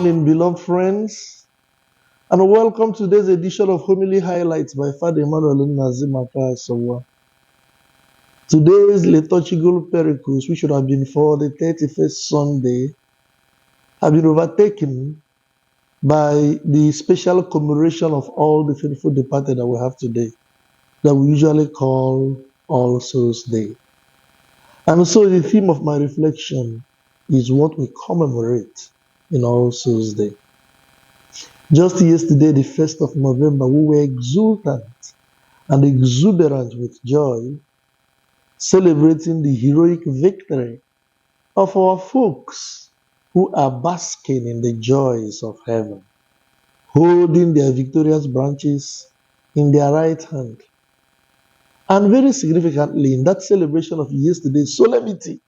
morning, beloved friends, and welcome to today's edition of Homily Highlights by Father Emmanuel Nazimaka Asawa. Today's liturgical pericles, which should have been for the 31st Sunday, have been overtaken by the special commemoration of all the faithful departed that we have today, that we usually call All Souls Day. And so the theme of my reflection is what we commemorate in All Souls Day. Just yesterday, the 1st of November, we were exultant and exuberant with joy, celebrating the heroic victory of our folks who are basking in the joys of heaven, holding their victorious branches in their right hand. And very significantly, in that celebration of yesterday's solemnity,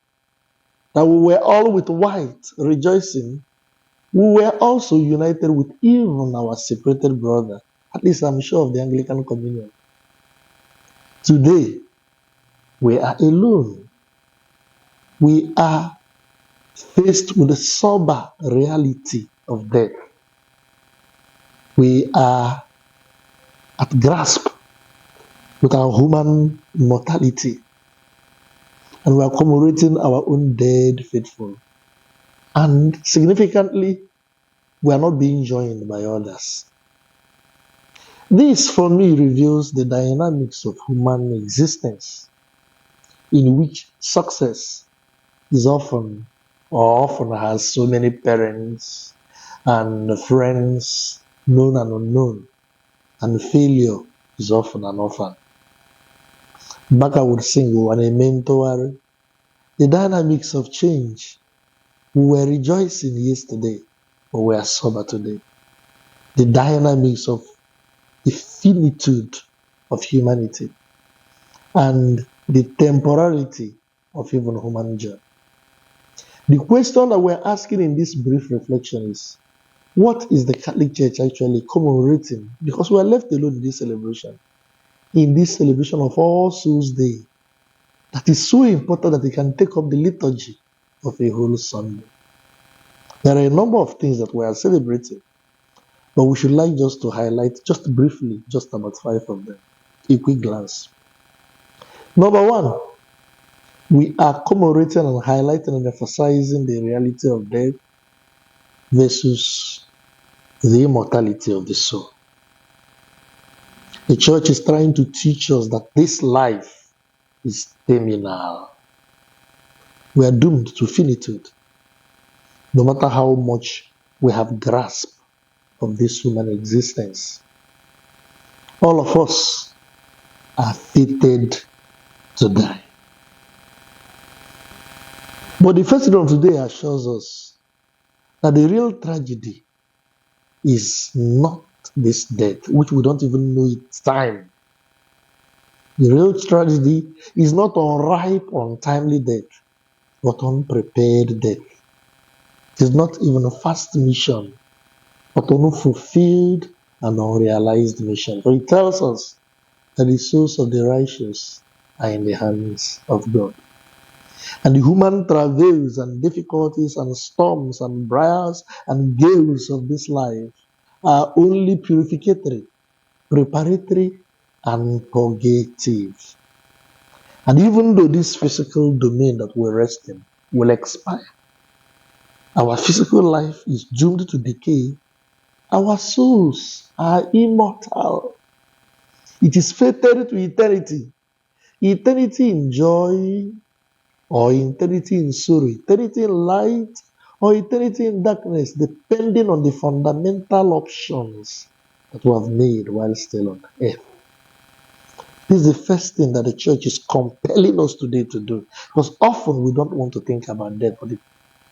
that we were all with white rejoicing, we were also united with even our separated brother, at least I'm sure of the Anglican Communion. Today, we are alone. We are faced with the sober reality of death. We are at grasp with our human mortality, and we are commemorating our own dead faithful. And significantly, we are not being joined by others. This, for me, reveals the dynamics of human existence, in which success is often has so many parents and friends, known and unknown, and failure is often an orphan. Baka would sing, "We were a mentor." The dynamics of change. We were rejoicing yesterday, but we are sober today. The dynamics of the finitude of humanity and the temporality of even human joy. The question that we're asking in this brief reflection is, what is the Catholic Church actually commemorating? Because we are left alone in this celebration of All Souls Day, that is so important that it can take up the liturgy of a whole Sunday. There are a number of things that we are celebrating, but we should like just to highlight, just briefly, just about 5 of them. A quick glance. Number 1, we are commemorating and highlighting and emphasizing the reality of death versus the immortality of the soul. The church is trying to teach us that this life is terminal. We are doomed to finitude, no matter how much we have grasped of this human existence. All of us are fated to die. But the first of today assures us that the real tragedy is not this death, which we don't even know its time. The real tragedy is not unripe, untimely death, but unprepared death. It is not even a fast mission, but an unfulfilled and unrealized mission. For it tells us that the souls of the righteous are in the hands of God. And the human travails and difficulties and storms and briars and gales of this life are only purificatory, preparatory, and purgative. And even though this physical domain that we rest in will expire, our physical life is doomed to decay, our souls are immortal. It is fated to eternity. Eternity in joy, or eternity in sorrow, eternity in light, or eternity in darkness, depending on the fundamental options that we have made while still on earth. This is the first thing that the church is compelling us today to do, because often we don't want to think about death, but the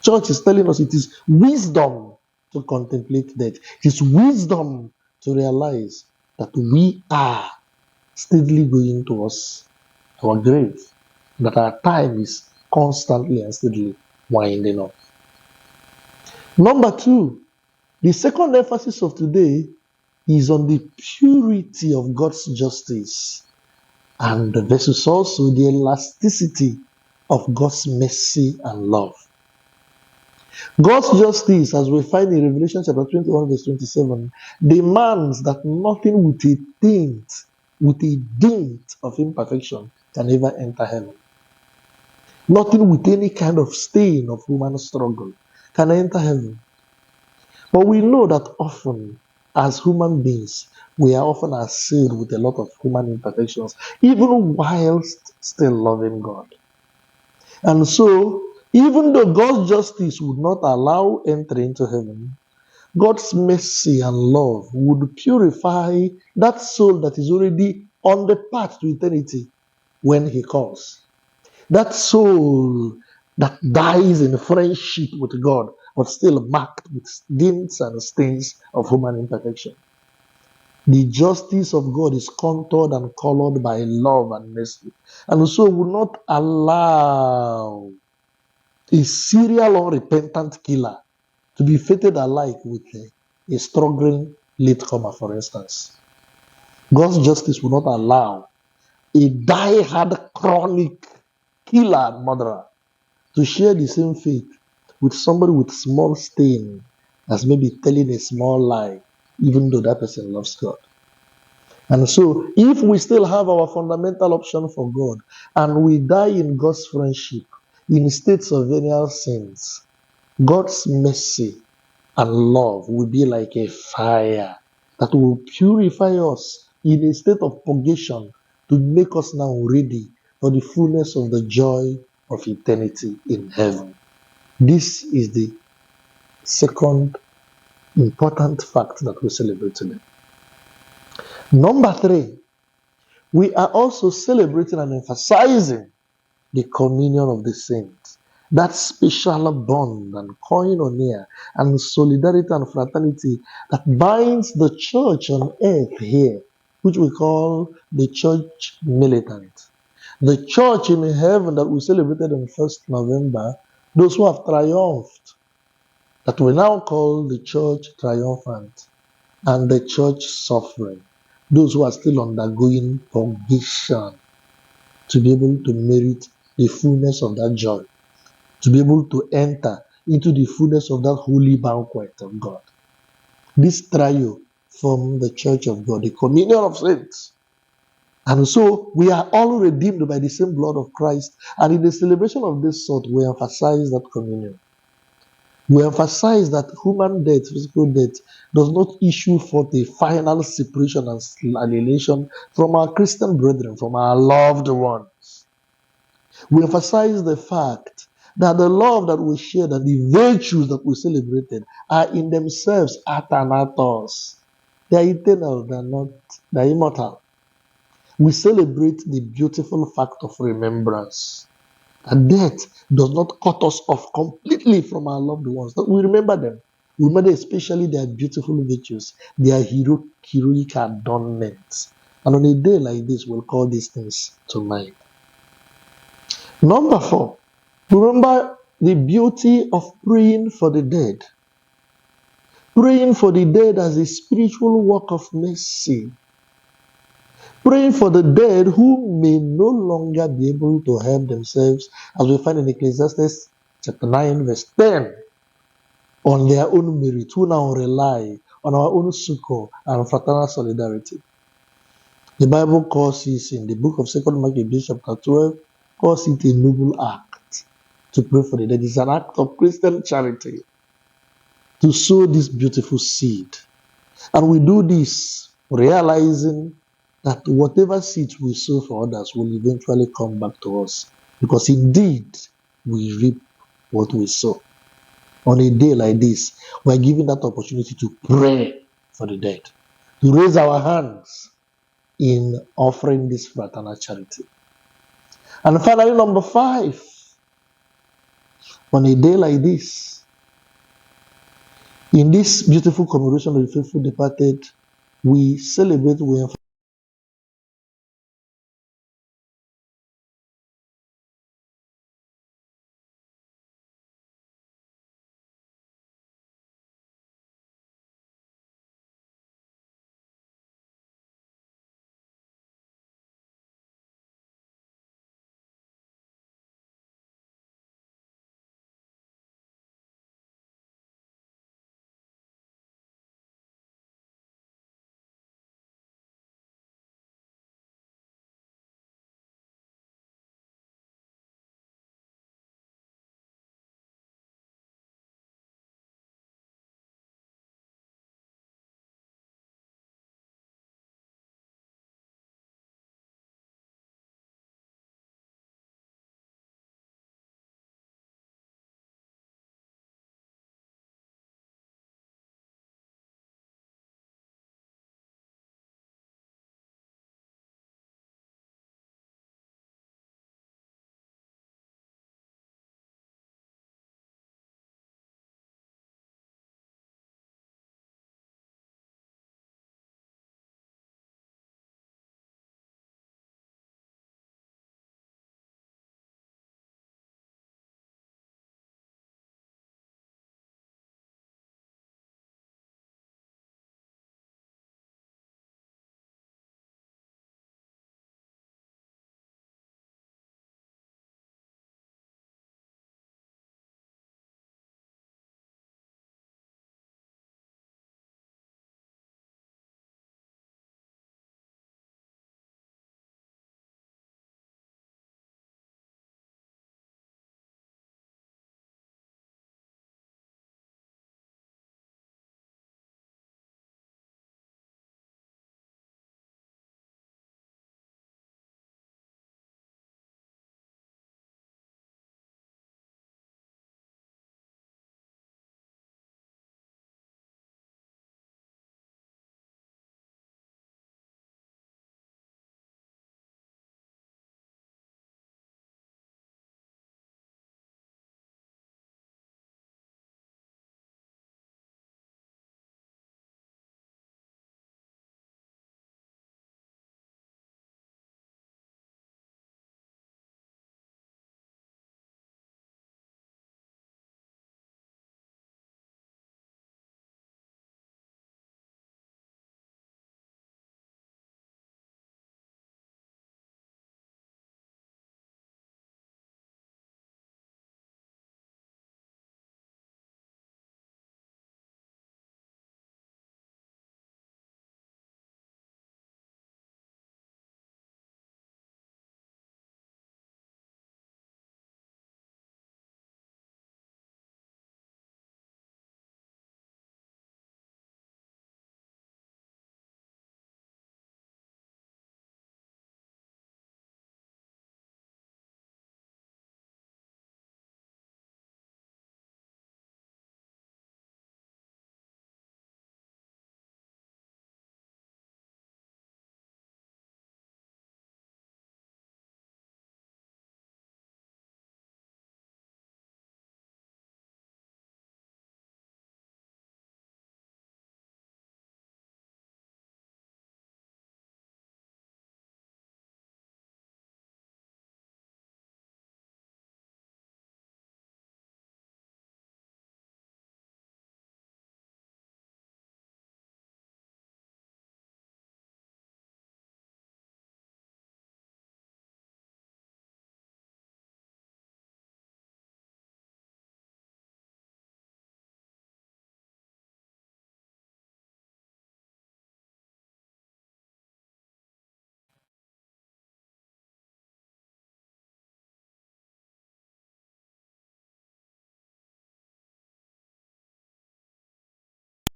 church is telling us it is wisdom to contemplate death. It is wisdom to realize that we are steadily going towards our grave, that our time is constantly and steadily winding up. Number 2, the second emphasis of today is on the purity of God's justice, and versus also the elasticity of God's mercy and love. God's justice, as we find in Revelation chapter 21, verse 27, demands that nothing with a dint of imperfection can ever enter heaven. Nothing with any kind of stain of human struggle can enter heaven. But we know that often, as human beings, we are often assailed with a lot of human imperfections, even whilst still loving God. And so, even though God's justice would not allow entry into heaven, God's mercy and love would purify that soul that is already on the path to eternity when He calls. That soul that dies in friendship with God, but still marked with dints and stains of human imperfection. The justice of God is contoured and colored by love and mercy, and so will not allow a serial unrepentant killer to be fated alike with a struggling latecomer, for instance. God's justice will not allow a die-hard chronic killer and murderer to share the same fate with somebody with small stain as maybe telling a small lie, even though that person loves God. And so, if we still have our fundamental option for God and we die in God's friendship in states of venial sins, God's mercy and love will be like a fire that will purify us in a state of purgation to make us now ready for the fullness of the joy of eternity in heaven. This is the second important fact that we celebrate today. Number 3, we are also celebrating and emphasizing the communion of the saints, that special bond and koinonia and solidarity and fraternity that binds the church on earth here, which we call the church militant. The church in heaven that we celebrated on 1st November, those who have triumphed, that we now call the church triumphant, and the church suffering, those who are still undergoing purgation, to be able to merit the fullness of that joy, to be able to enter into the fullness of that holy banquet of God. This trio form the church of God, the communion of saints. And so we are all redeemed by the same blood of Christ. And in the celebration of this sort, we emphasize that communion. We emphasize that human death, physical death, does not issue forth a final separation and alienation from our Christian brethren, from our loved ones. We emphasize the fact that the love that we shared and the virtues that we celebrated are in themselves athanatos. They are eternal, they are immortal. We celebrate the beautiful fact of remembrance. And death does not cut us off completely from our loved ones. We remember them. We remember especially their beautiful virtues, their heroic adornments. And on a day like this, we'll call these things to mind. Number 4, remember the beauty of praying for the dead. Praying for the dead as a spiritual work of mercy. Praying for the dead who may no longer be able to help themselves, as we find in Ecclesiastes chapter 9, verse 10, on their own merit, who now rely on our own succor and fraternal solidarity. The Bible calls this in the book of 2nd Maccabees chapter 12, calls it a noble act to pray for the dead. It's an act of Christian charity to sow this beautiful seed. And we do this realizing that whatever seeds we sow for others will eventually come back to us, because indeed we reap what we sow. On a day like this, we are given that opportunity to pray for the dead, to raise our hands in offering this fraternal charity. And finally, number 5, on a day like this, in this beautiful commemoration of the faithful departed, we celebrate, we